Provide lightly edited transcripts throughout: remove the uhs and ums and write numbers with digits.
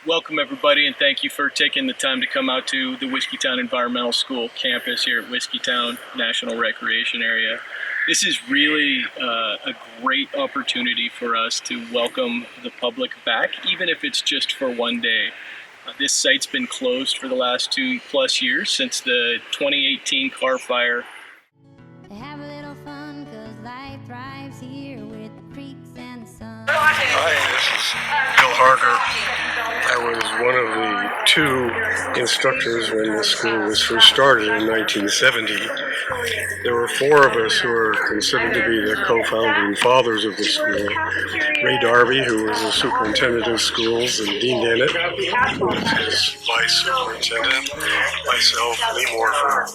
Welcome everybody, and thank you for taking the time to come out to the Whiskeytown Environmental School campus here at Whiskeytown National Recreation Area. This is really a great opportunity for us to welcome the public back, even if it's just for one day. This site's been closed for the last 2+ years since the 2018 car fire. Have a little fun, 'cause life thrives here with the creeks and the sun. Hi, this is Bill Harger. I was one of the 2 instructors when the school was first started in 1970. There were 4 of us who are considered to be the co-founding fathers of the school. Ray Darby, who was the superintendent of schools, and Dean Dennett, who was his vice superintendent, myself, Lee Morford.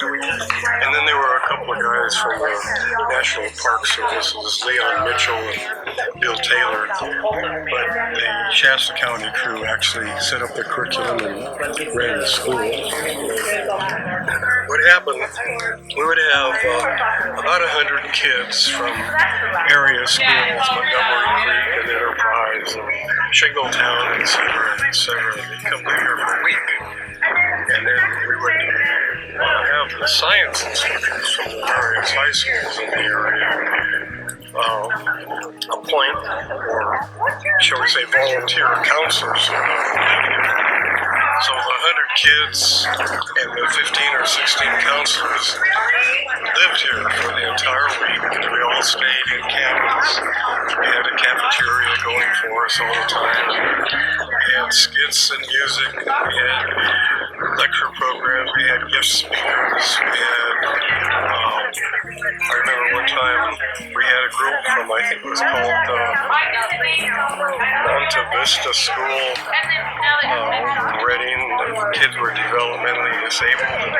And then there were a couple of guys from the National Park Services, Leon Mitchell and Bill Taylor. But the Shasta County crew actually set up the curriculum and ran the school. What happened, we would have about 100 kids from area schools, Montgomery Creek and Enterprise and Shingletown, etc. They'd come here for a week. And then we would have the science instructors from the various high schools in the area appoint, or shall we say volunteer counselors. So the 100 kids and the 15 or 16 counselors lived here for the entire week. We all stayed in campus. We had a cafeteria going for us all the time. We had skits and music. We had lecture programs. We had guest speakers. We had, I remember one time we had a group from, I think it was called Monta Vista School, Reading. The kids were developmentally disabled, and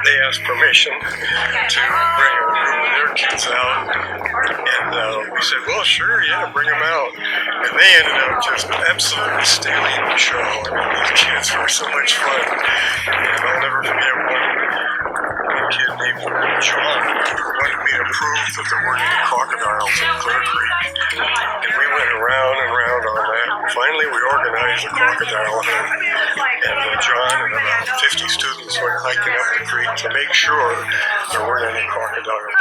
they asked permission to bring a group of their kids out, and we said, well, sure, yeah, bring them out. And they ended up just absolutely stealing the show. I mean, these kids were so much fun, and I'll never forget one kid named John wanted me to prove that there weren't any crocodiles in Clear Creek, and we went around and around on that. Finally, we organized a crocodile hunt, and John and about 50 students went hiking up the creek to make sure there weren't any crocodiles.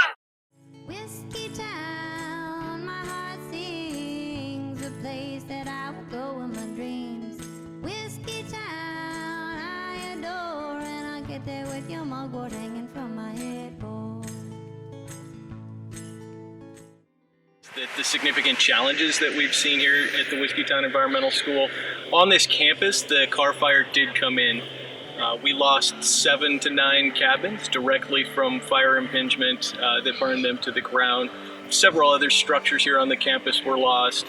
Whiskeytown, my heart sings, a place that I will go in my dreams. Whiskeytown, I adore, and I get there with your mugwort hanging from my headboard. The significant challenges that we've seen here at the Whiskeytown Environmental School. On this campus, the car fire did come in. We lost 7 to 9 cabins directly from fire impingement that burned them to the ground. Several other structures here on the campus were lost.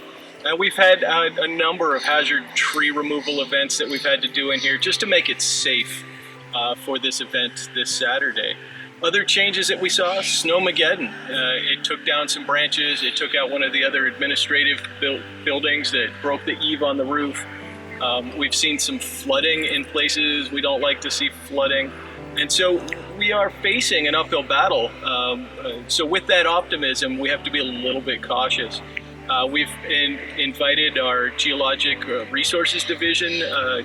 We've had a number of hazard tree removal events that we've had to do in here just to make it safe for this event this Saturday. Other changes that we saw, Snowmageddon. It took down some branches. It took out one of the other administrative buildings that broke the eave on the roof. We've seen some flooding in places we don't like to see flooding. And so we are facing an uphill battle. So with that optimism, we have to be a little bit cautious. We've invited our Geologic Resources Division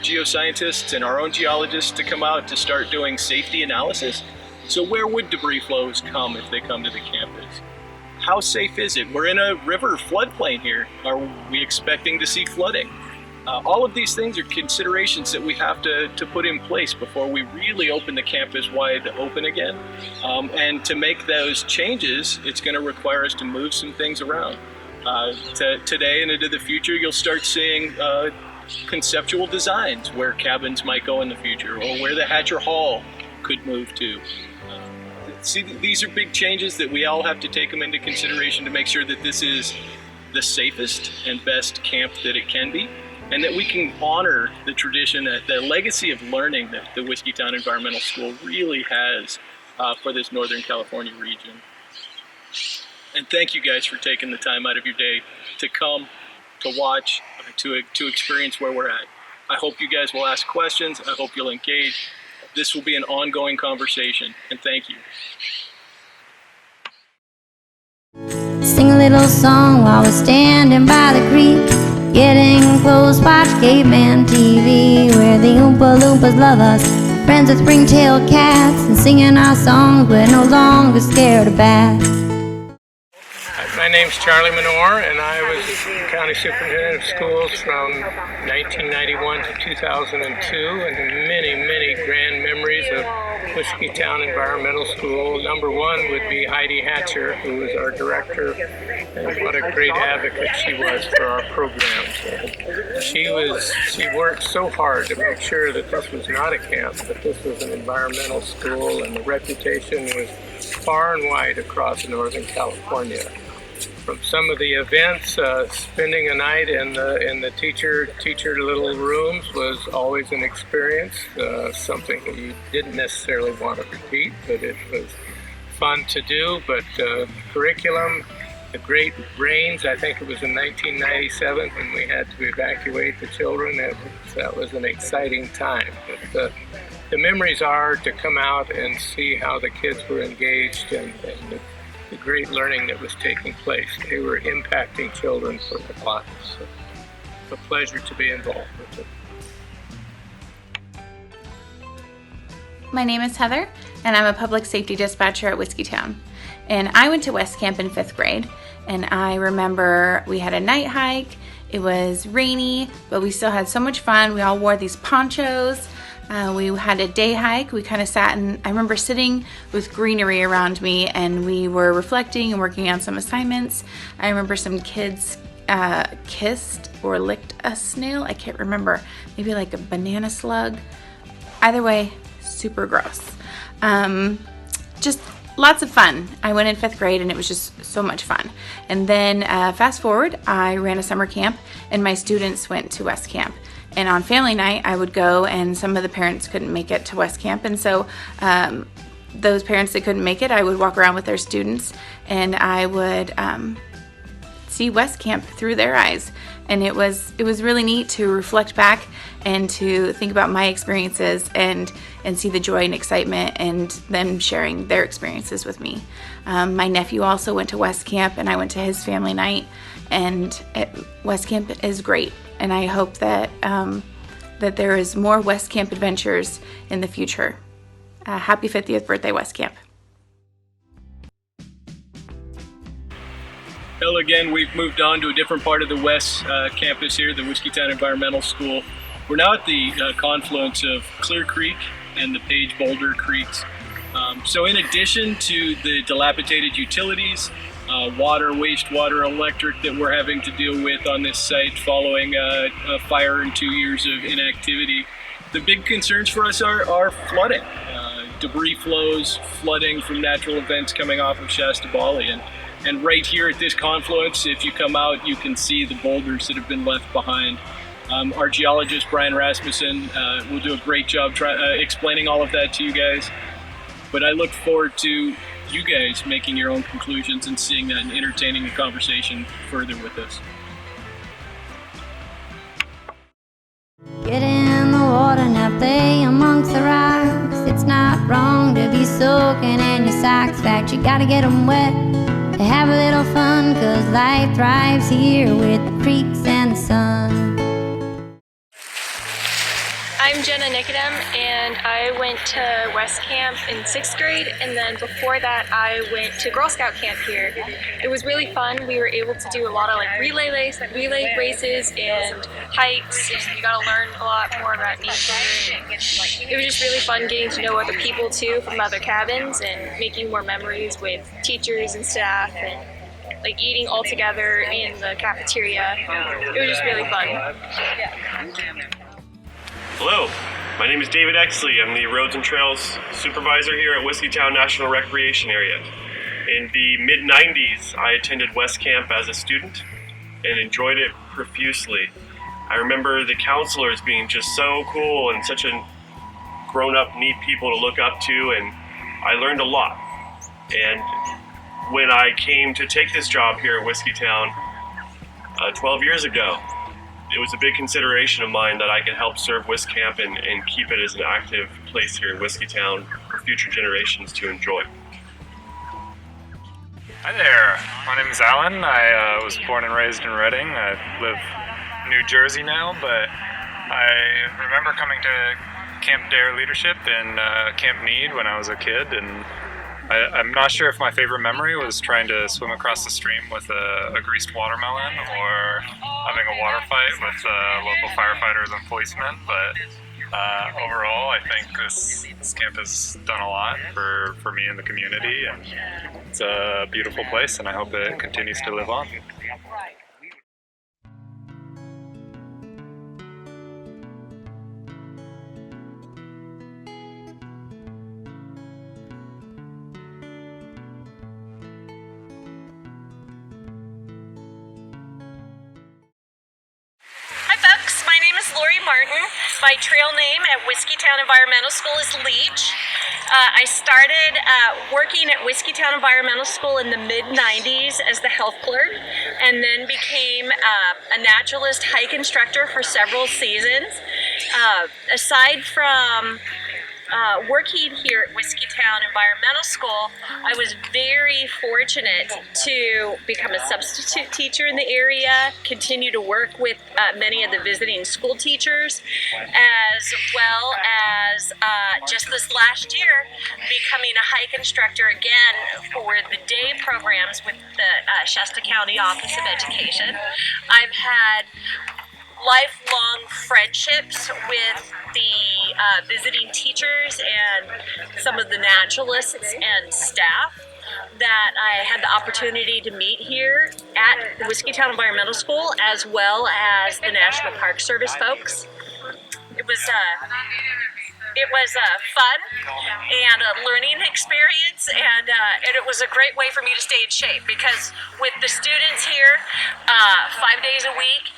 geoscientists and our own geologists to come out to start doing safety analysis. So where would debris flows come if they come to the campus? How safe is it? We're in a river floodplain here. Are we expecting to see flooding? All of these things are considerations that we have to put in place before we really open the campus wide open again. And to make those changes, it's going to require us to move some things around. Today and into the future, you'll start seeing conceptual designs where cabins might go in the future, or where the Hatcher Hall could move to. See, these are big changes that we all have to take them into consideration to make sure that this is the safest and best camp that it can be, and that we can honor the tradition, the legacy of learning that the Whiskeytown Environmental School really has for this Northern California region. And thank you guys for taking the time out of your day to come, to watch, to experience where we're at. I hope you guys will ask questions. I hope you'll engage. This will be an ongoing conversation, and thank you. Sing a little song while we're standing by the creek. Getting close, watch caveman TV, where the Oompa Loompas love us. Friends with ring-tailed cats, and singing our songs, we're no longer scared of bats. My name's Charlie Minor, and I was County Superintendent of Schools from 1991 to 2002, and many, many grand memories of Whiskeytown Environmental School. Number one would be Heidi Hatcher, who was our director, and what a great advocate she was for our programs. She worked so hard to make sure that this was not a camp, but this was an environmental school, and the reputation was far and wide across Northern California. From some of the events, spending a night in the teacher little rooms was always an experience, something that you didn't necessarily want to repeat, but it was fun to do. But curriculum, the great rains, I think it was in 1997 when we had to evacuate the children. That was an exciting time. But the memories are to come out and see how the kids were engaged and the great learning that was taking place. They were impacting children for their lives. So it's a pleasure to be involved with it. My name is Heather, and I'm a public safety dispatcher at Whiskeytown. And I went to WES Camp in 5th grade, and I remember we had a night hike. It was rainy, but we still had so much fun. We all wore these ponchos. We had a day hike. We kind of sat, and I remember sitting with greenery around me, and we were reflecting and working on some assignments. I remember some kids kissed or licked a snail. I can't remember. Maybe like a banana slug. Either way, super gross. Just lots of fun. I went in 5th grade, and it was just so much fun. And then fast forward, I ran a summer camp, and my students went to WES Camp. And on family night, I would go, and some of the parents couldn't make it to WES Camp. And so those parents that couldn't make it, I would walk around with their students, and I would see WES Camp through their eyes. And it was really neat to reflect back and to think about my experiences and see the joy and excitement and them sharing their experiences with me. My nephew also went to WES Camp, and I went to his family night. And WES Camp is great, and I hope that that there is more WES Camp adventures in the future. Happy 50th birthday, WES Camp. Well, again, we've moved on to a different part of the WES campus here, the Whiskeytown Environmental School. We're now at the confluence of Clear Creek and the Page Boulder Creeks. So in addition to the dilapidated utilities, water, wastewater, electric that we're having to deal with on this site following a fire and 2 years of inactivity, the big concerns for us are flooding, debris flows, flooding from natural events coming off of Shasta Valley. And right here at this confluence, if you come out, you can see the boulders that have been left behind. Our geologist, Brian Rasmussen, will do a great job explaining all of that to you guys. But I look forward to you guys making your own conclusions and seeing that and entertaining the conversation further with us. Get in the water now, play amongst the rocks. It's not wrong to be soaking in your socks. In fact, you gotta get them wet to have a little fun, 'cause life thrives here with the creeks and the sun. I'm Jenna Nicodem, and I went to WES Camp in 6th grade, and then before that I went to Girl Scout camp here. It was really fun. We were able to do a lot of relay races and hikes, and we got to learn a lot more about nature. It was just really fun getting to know other people too from other cabins and making more memories with teachers and staff, and eating all together in the cafeteria. It was just really fun. Hello, my name is David Exley. I'm the Roads and Trails Supervisor here at Whiskeytown National Recreation Area. In the mid-90s, I attended WES Camp as a student and enjoyed it profusely. I remember the counselors being just so cool and such a grown-up, neat people to look up to, and I learned a lot. And when I came to take this job here at Whiskeytown 12 years ago, it was a big consideration of mine that I could help serve WES Camp and keep it as an active place here in Whiskeytown for future generations to enjoy. Hi there, my name is Alan. I was born and raised in Redding. I live New Jersey now, but I remember coming to Camp Dare Leadership in Camp Mead when I was a kid, and I'm not sure if my favorite memory was trying to swim across the stream with a greased watermelon or having a water fight with local firefighters and policemen, but overall I think this camp has done a lot for me and the community, and it's a beautiful place, and I hope it continues to live on. Hi folks, my name is Lori Martin. My trail name at Whiskeytown Environmental School is Leach. I started working at Whiskeytown Environmental School in the mid-90s as the health clerk, and then became a naturalist hike instructor for several seasons. Aside from working here at Whiskeytown Environmental School, I was very fortunate to become a substitute teacher in the area, continue to work with many of the visiting school teachers, as well as just this last year becoming a hike instructor again for the day programs with the Shasta County Office of Education. I've had lifelong friendships with the visiting teachers and some of the naturalists and staff that I had the opportunity to meet here at the Whiskeytown Environmental School, as well as the National Park Service folks. It was fun and a learning experience, and it was a great way for me to stay in shape, because with the students here 5 days a week,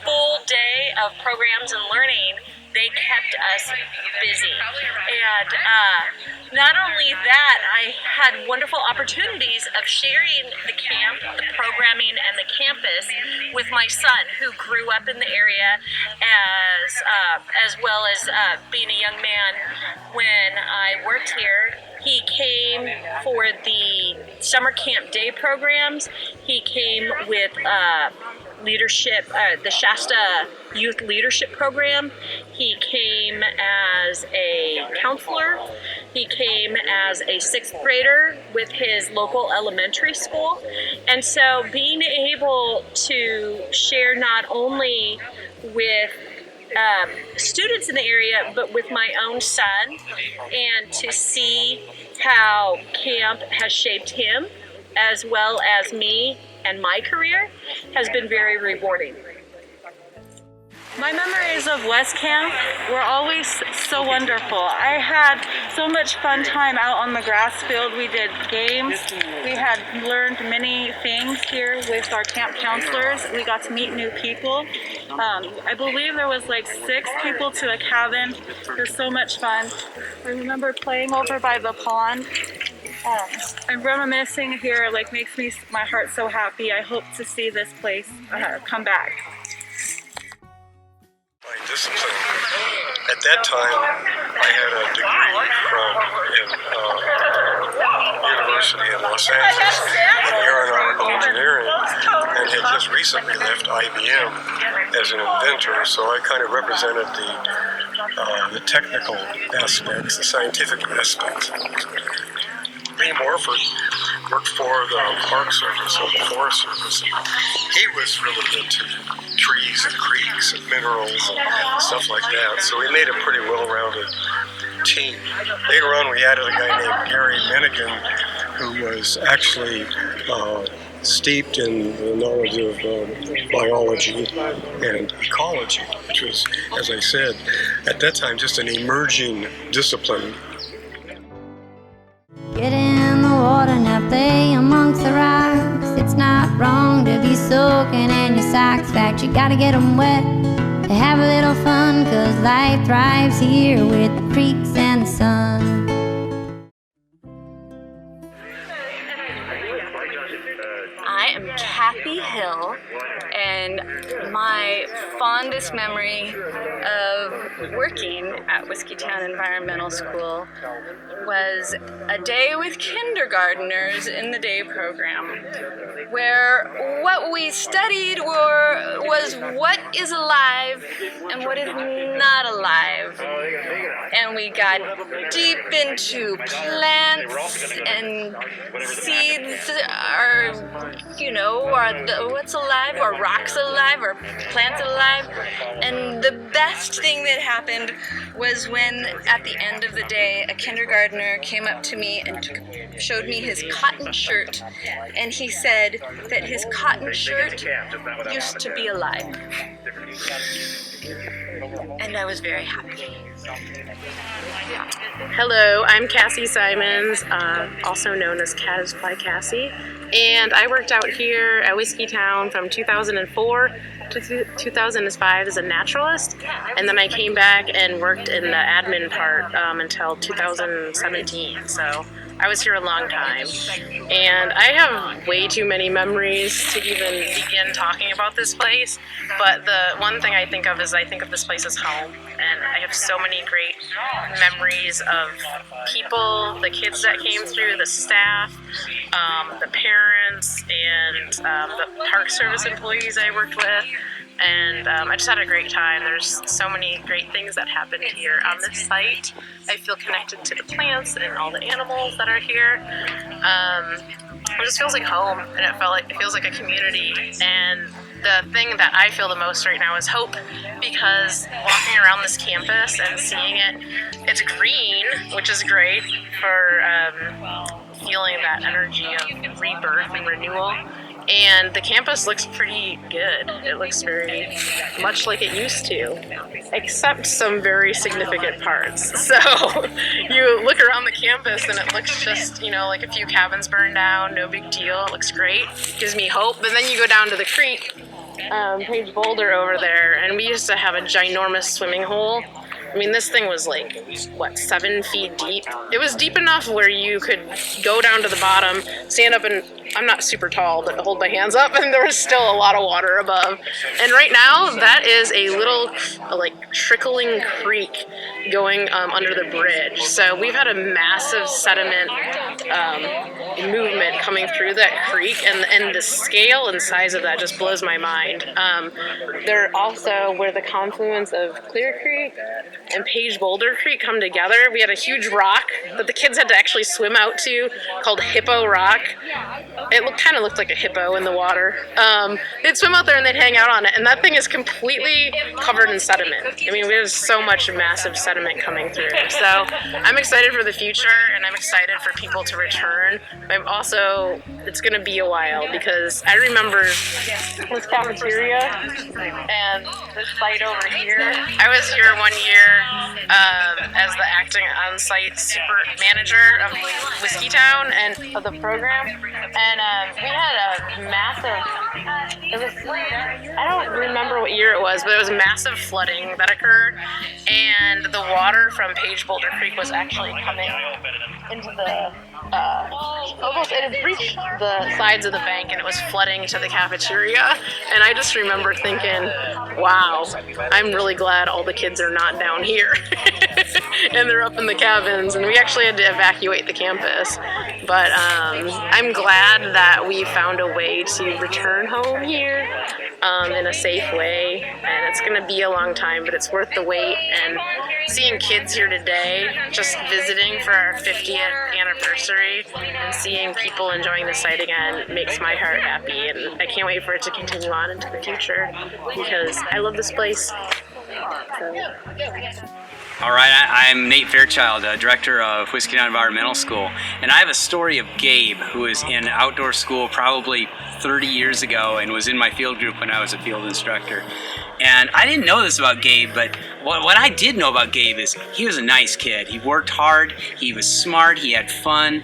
full day of programs and learning, they kept us busy. And not only that, I had wonderful opportunities of sharing the camp, the programming, and the campus with my son, who grew up in the area, as well as being a young man when I worked here. He came for the summer camp day programs. He came with leadership, the Shasta Youth Leadership Program. He came as a counselor. He came as a 6th grader with his local elementary school. And so being able to share not only with students in the area, but with my own son, and to see how camp has shaped him, as well as me and my career, has been very rewarding. My memories of WES Camp were always so wonderful. I had so much fun time out on the grass field. We did games. We had learned many things here with our camp counselors. We got to meet new people. I believe there was like 6 people to a cabin. It was so much fun. I remember playing over by the pond. I'm reminiscing here, like, makes my heart so happy. I hope to see this place come back. My discipline. At that time, I had a degree from University in Los Angeles in aeronautical engineering, and had just recently left IBM as an inventor. So I kind of represented the technical aspects, the scientific aspects. Lee Morford worked for the Park Service or the Forest Service. He was really into trees and creeks and minerals and stuff like that. So we made a pretty well-rounded team. Later on, we added a guy named Gary Minigan, who was actually steeped in the knowledge of biology and ecology, which was, as I said, at that time just an emerging discipline. Get in the water now, play amongst the rocks. It's not wrong to be soaking in your socks. In fact, you gotta get them wet to have a little fun, 'cause life thrives here with the creeks and the sun. I am Kathy Hill, and my fondest memory of working at Whiskeytown Environmental School was a day with kindergartners in the day program, where what we studied was what is alive and what is not alive. And we got deep into plants and seeds, what's alive, are rocks alive, are plants alive. And the best thing that happened was when, at the end of the day, a kindergartner came up to me and showed me his cotton shirt, and he said that his cotton shirt used to be alive. And I was very happy. Hello, I'm Cassie Simons, also known as Cas by Cassie, and I worked out here at Whiskeytown from 2004 to 2005 as a naturalist, and then I came back and worked in the admin part until 2017, so I was here a long time. And I have way too many memories to even begin talking about this place, but the one thing I think of is I think of this place as home, and I have so many great memories of people, the kids that came through, the staff, the parents, and the Park Service employees I worked with. And I just had a great time. There's so many great things that happened here on this site. I feel connected to the plants and all the animals that are here. It just feels like home, and it feels like a community. And the thing that I feel the most right now is hope, because walking around this campus and seeing it's green, which is great for feeling that energy of rebirth and renewal. And the campus looks pretty good. It looks very much like it used to, except some very significant parts. So you look around the campus and it looks just, like a few cabins burned down, no big deal. It looks great, gives me hope. But then you go down to the creek, Page Boulder over there, and we used to have a ginormous swimming hole. I mean, this thing was 7 feet deep? It was deep enough where you could go down to the bottom, stand up, and I'm not super tall, but hold my hands up, and there was still a lot of water above. And right now, that is a little, trickling creek going under the bridge. So we've had a massive sediment movement coming through that creek, and the scale and size of that just blows my mind. They're also where the confluence of Clear Creek and Page Boulder Creek come together. We had a huge rock that the kids had to actually swim out to called Hippo Rock. It kind of looked like a hippo in the water. They'd swim out there and they'd hang out on it, and that thing is completely covered in sediment. I mean, there's so much massive sediment coming through. So I'm excited for the future, and I'm excited for people to return. It's going to be a while, because I remember this cafeteria and this site over here. I was here one year as the acting on-site super manager of Whiskeytown and of the program, and we had a massive, I don't remember what year it was, but it was massive flooding that occurred, and the water from Page Boulder Creek was actually coming into the it had reached the sides of the bank, and it was flooding to the cafeteria. And I just remember thinking, wow, I'm really glad all the kids are not down here and they're up in the cabins, and we actually had to evacuate the campus. But I'm glad that we found a way to return home here in a safe way, and it's going to be a long time, but it's worth the wait. And seeing kids here today, just visiting for our 50th anniversary and seeing people enjoying the site again makes my heart happy, and I can't wait for it to continue on into the future, because I love this place. All right, I'm Nate Fairchild, Director of Whiskeytown Environmental School, and I have a story of Gabe, who was in outdoor school probably 30 years ago and was in my field group when I was a field instructor. And I didn't know this about Gabe, but what I did know about Gabe is he was a nice kid. He worked hard, he was smart, he had fun,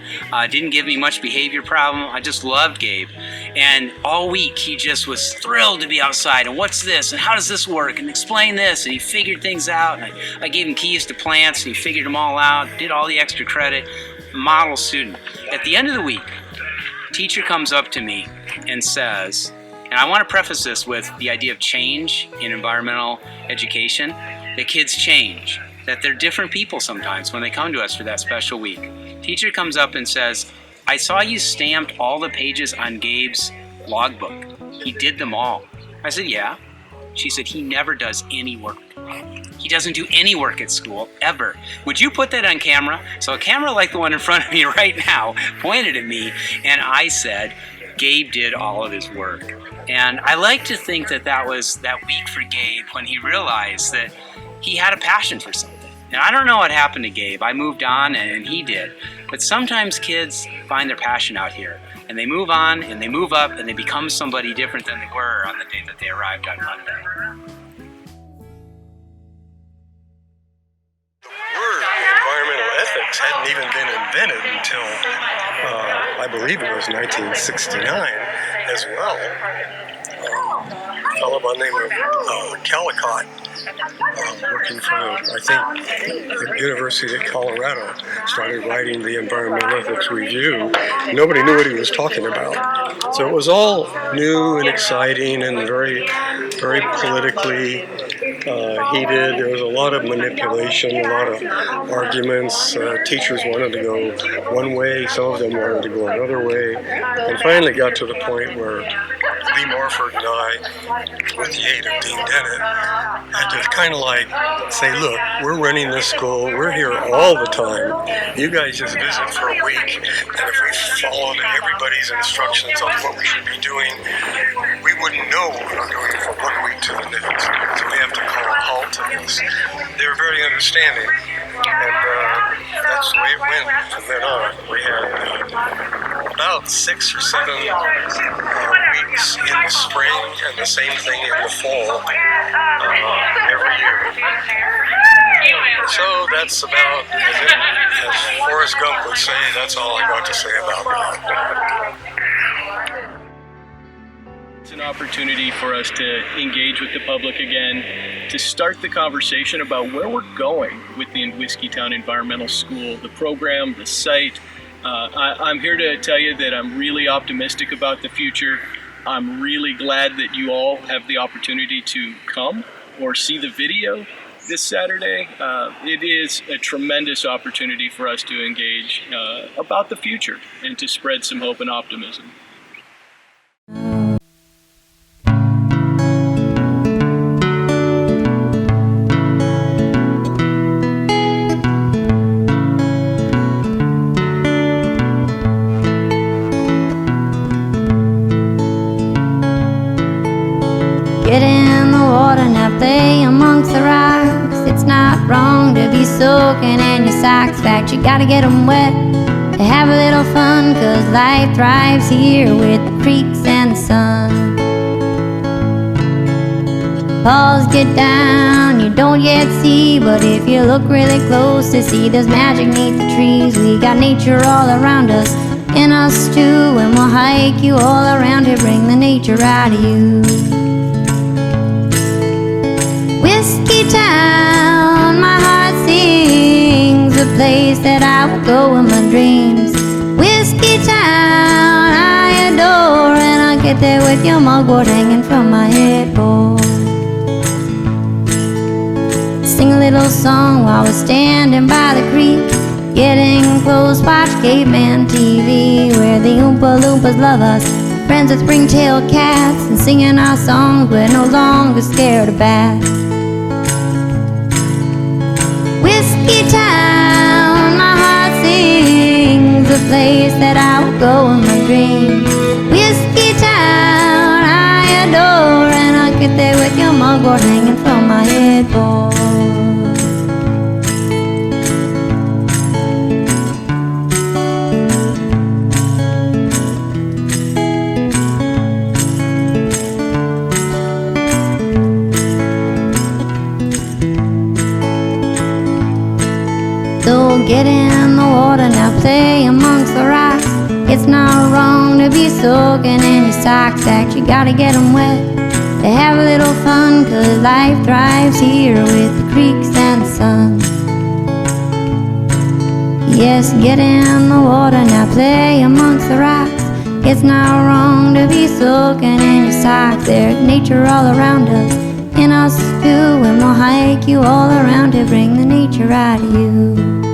didn't give me much behavior problem. I just loved Gabe. And all week he just was thrilled to be outside, and what's this, and how does this work, and explain this, and he figured things out. And I gave him keys to plants, and he figured them all out, did all the extra credit. Model student. At the end of the week, teacher comes up to me and says, and I want to preface this with the idea of change in environmental education, that kids change, that they're different people sometimes when they come to us for that special week. Teacher comes up and says, I saw you stamped all the pages on Gabe's logbook. He did them all. I said, yeah. She said, he never does any work. He doesn't do any work at school, ever. Would you put that on camera? So a camera like the one in front of me right now pointed at me, and I said, Gabe did all of his work. And I like to think that that was that week for Gabe when he realized that he had a passion for something. And I don't know what happened to Gabe. I moved on and he did. But sometimes kids find their passion out here. And they move on and they move up and they become somebody different than they were on the day that they arrived on Monday. The word environmental ethics hadn't even been invented until I believe it was 1969 as well. A fellow by the name of Callicott, working for, I think, the University of Colorado, started writing the Environmental Ethics Review. Nobody knew what he was talking about. So it was all new and exciting and very, very politically heated. There was a lot of manipulation, a lot of arguments. Teachers wanted to go one way, some of them wanted to go another way, and finally got to the point where Lee Marford and I, with the aid of Dean Dennett, had to kind of like say, look, we're running this school, we're here all the time, you guys just visit for a week, and if we followed everybody's instructions on what we should be doing, we wouldn't know what we were doing from 1 week to the next. So we have to call a halt to this. They were very understanding, and that's the way it went from then on. We had about 6 or 7 weeks in the spring and the same thing in the fall every year. So that's about, as Forrest Gump would say, that's all I got to say about that. It's an opportunity for us to engage with the public again, to start the conversation about where we're going with the Whiskeytown Environmental School, the program, the site. I'm here to tell you that I'm really optimistic about the future. I'm really glad that you all have the opportunity to come or see the video this Saturday. It is a tremendous opportunity for us to engage about the future and to spread some hope and optimism. Get in the water, now play amongst the rocks. It's not wrong to be soaking in your socks. In fact, you gotta get them wet to have a little fun, 'cause life thrives here with the creeks and the sun. Paws get down, you don't yet see, but if you look really close to see there's magic neath the trees. We got nature all around us, in us too, and we'll hike you all around to bring the nature out of you. Whiskeytown, my heart sings, a place that I will go in my dreams. Whiskeytown, I adore, and I'll get there with your mugwort hanging from my headboard. Sing a little song while we're standing by the creek, getting close, watch Caveman TV, where the Oompa Loompas love us, friends with ring-tailed cats, and singing our songs, we're no longer scared of bats. Whiskeytown, my heart sings, a place that I will go in my dreams. Whiskeytown, I adore, and I'll get there with your mugwort hanging from my headboard. So get in the water, now play amongst the rocks. It's not wrong to be soaking in your socks. In fact, you gotta get them wet to have a little fun, 'cause life thrives here with the creeks and the sun. Yes, get in the water, now play amongst the rocks. It's not wrong to be soaking in your socks. There's nature all around us, in us too, and we'll hike you all around to bring the nature out of you.